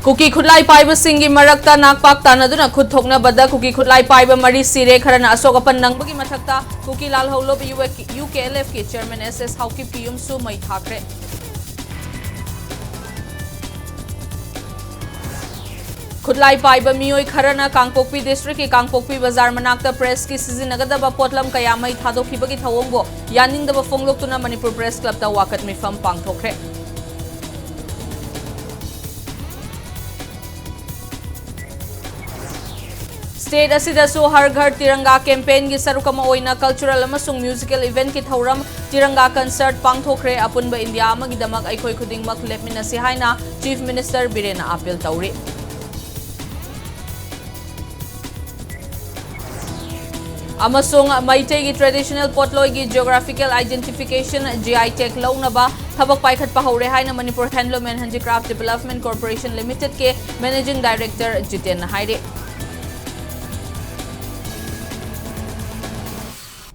Kuki Kudlai Paiba Singi Marakta Nakpak Tanaduna Kuthokna Bada Kuki Kudlai Paiba Mari Sire Karana Asokapan Nangbagi Matakta Kuki Lal Holob UKLF Ki Chairman SS Hauki Piyum Su Mai Thakre Kudlai Paiba Mioi Karana Kangpokpi District Ki Kangpokpi Bazar Manakta Press Ki Sizinagada Potlam Kayamai Thadok Hibagi Thawongo Yaning the Fonglok Tuna Manipur Press Club Ta Wakat Mifam Pangthokre State asidasu Har Ghar Tiranga campaign gi sarukama oina cultural amasung musical event ki thauram Tiranga concert pangthokre apunba India amagi damak aikoi khudingmak lepminasi haina Chief Minister Birena appeal tauri amasung Maitai gi traditional potloi gi geographical identification GI tag launaba thabak paikhat pahaure haina Manipur Handloom and Handicraft Development Corporation Limited ke managing director Jiten Haire